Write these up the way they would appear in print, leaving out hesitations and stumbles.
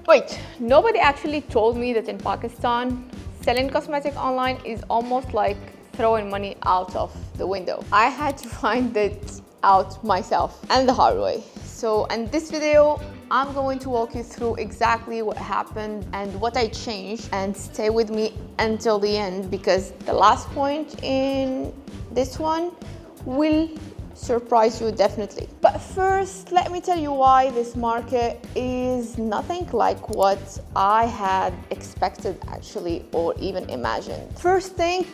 Wait, nobody actually told me that in Pakistan, selling cosmetic online is almost like throwing money out of the window. I had to find it out myself and the hard way. So in this video, I'm going to walk you through exactly what happened and what I changed, and stay with me until the end because the last point in this one will surprise you definitely. But first, let me tell you why this market is nothing like what I had expected actually, or even imagined. First thing,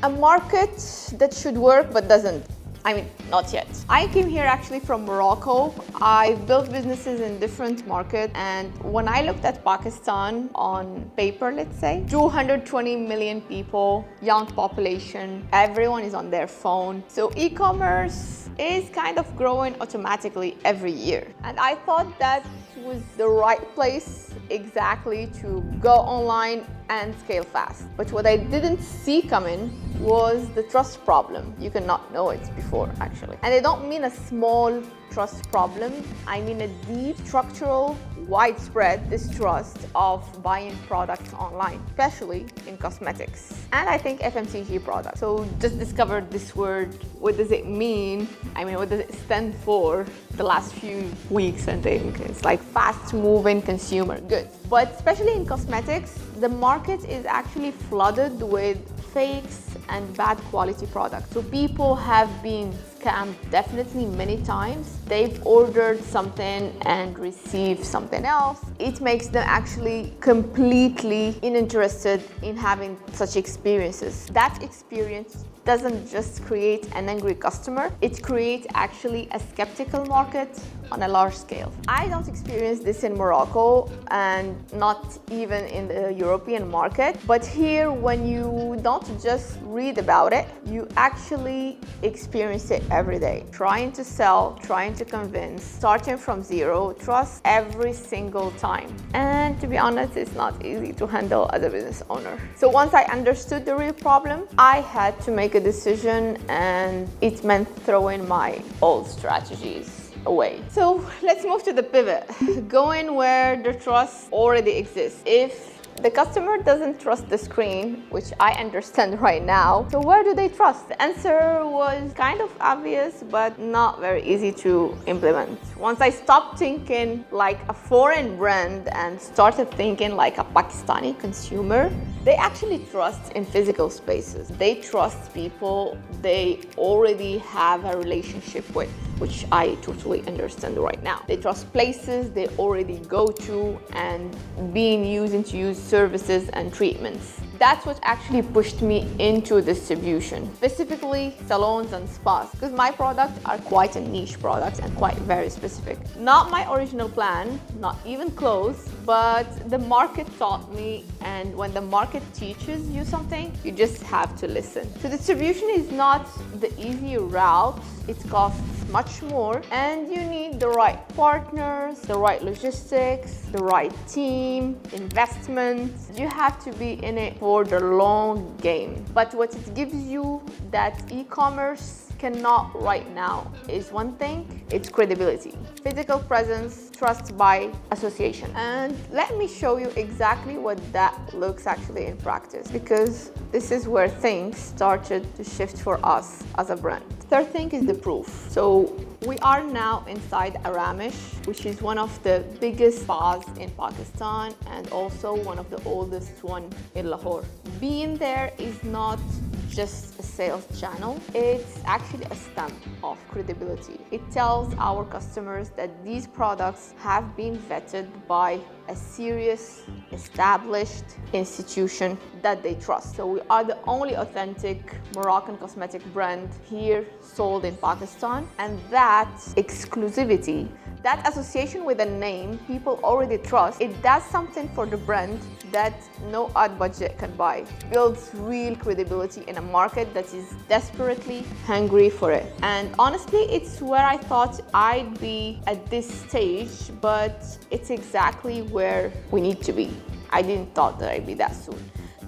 a market that should work but doesn't. I mean, not yet. I came here actually from Morocco. I built businesses in different markets, and when I looked at Pakistan on paper, let's say, 220 million people, young population, everyone is on their phone. So e-commerce is kind of growing automatically every year. And I thought that was the right place exactly to go online and scale fast. But what I didn't see coming was the trust problem. You cannot know it before actually. And I don't mean a small trust problem, I mean a deep, structural, widespread distrust of buying products online, especially in cosmetics. And I think FMCG products. So just discovered this word. What does it mean? I mean, what does it stand for the last few weeks? I think it's like fast moving consumer goods. But especially in cosmetics, the market is actually flooded with fakes and bad quality products. So people have been scammed definitely many times. They've ordered something and received something else. It makes them actually completely uninterested in having such experiences. That experience doesn't just create an angry customer, it creates actually a skeptical market on a large scale. I don't experience this in Morocco and not even in the European market, but here when you don't just read about it, you actually experience it every day. Trying to sell, trying to convince, starting from zero, trust every single time. And to be honest, it's not easy to handle as a business owner. So once I understood the real problem, I had to make a decision, and it meant throwing my old strategies away. So let's move to the pivot. Going where the trust already exists. If the customer doesn't trust the screen, which I understand right now, so where do they trust? The answer was kind of obvious, but not very easy to implement. Once I stopped thinking like a foreign brand and started thinking like a Pakistani consumer, they actually trust in physical spaces. They trust people they already have a relationship with, which I totally understand right now. They trust places they already go to and being used to use services and treatments. That's what actually pushed me into distribution, specifically salons and spas, because my products are quite a niche product and quite very specific. Not my original plan, not even close, but the market taught me, and when the market teaches you something, you just have to listen. So distribution is not the easy route. It costs much more, and you need the right partners, the right logistics, the right team, investment. You have to be in it for the long game. But what it gives you that e-commerce cannot right now is one thing: it's credibility, physical presence, trust by association. And let me show you exactly what that looks actually in practice, because this is where things started to shift for us as a brand. Third thing is the proof. So we are now inside Aramish, which is one of the biggest spas in Pakistan and also one of the oldest one in Lahore. Being there is not just a sales channel, it's actually a stamp of credibility. It tells our customers that these products have been vetted by a serious, established institution that they trust. So we are the only authentic Moroccan cosmetic brand here sold in Pakistan, and that exclusivity, that association with a name people already trust, it does something for the brand that no ad budget can buy. It builds real credibility in a market that is desperately hungry for it. And honestly, it's where I thought I'd be at this stage, but it's exactly where we need to be. I didn't thought that I'd be that soon.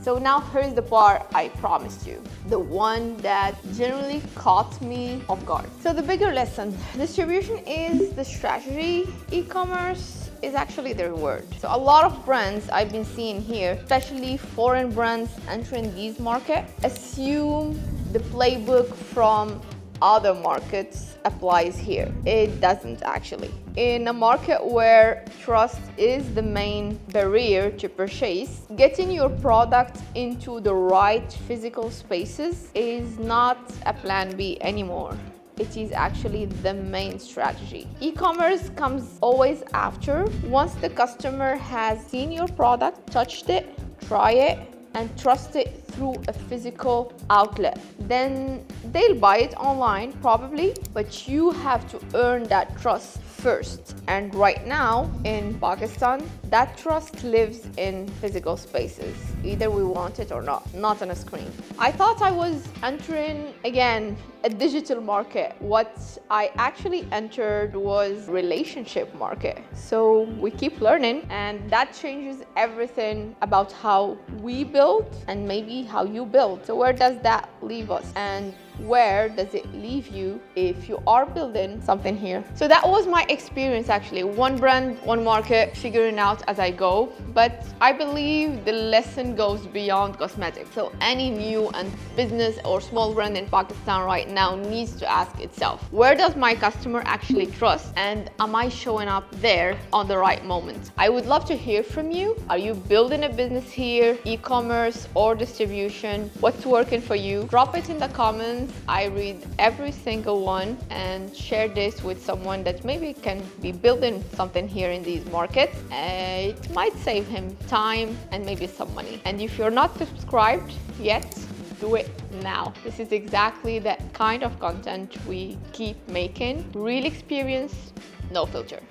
So now here's the part I promised you, the one that generally caught me off guard. So the bigger lesson, distribution is the strategy, e-commerce is actually the reward. So a lot of brands I've been seeing here, especially foreign brands entering these markets, assume the playbook from other markets applies here. It doesn't actually. In a market where trust is the main barrier to purchase, getting your product into the right physical spaces is not a plan B anymore. It is actually the main strategy. E-commerce comes always after. Once the customer has seen your product, touched it, try it, and trust it through a physical outlet, then they'll buy it online probably, but you have to earn that trust first. And right now in Pakistan, that trust lives in physical spaces, either we want it or not on a screen. I thought I was entering again a digital market. What I actually entered was relationship market. So we keep learning, and that changes everything about how we build and maybe how you build. So where does that leave us, and where does it leave you if you are building something here? So that was my experience actually. One brand, one market, figuring out as I go. But I believe the lesson goes beyond cosmetics. So any new and business or small brand in Pakistan right now needs to ask itself, where does my customer actually trust, and am I showing up there on the right moment? I would love to hear from you. Are you building a business here, e-commerce or distribution? What's working for you? Drop it in the comments. I read every single one, and share this with someone that maybe can be building something here in these markets. It might save him time and maybe some money. And if you're not subscribed yet, do it now. This is exactly the kind of content we keep making. Real experience, no filter.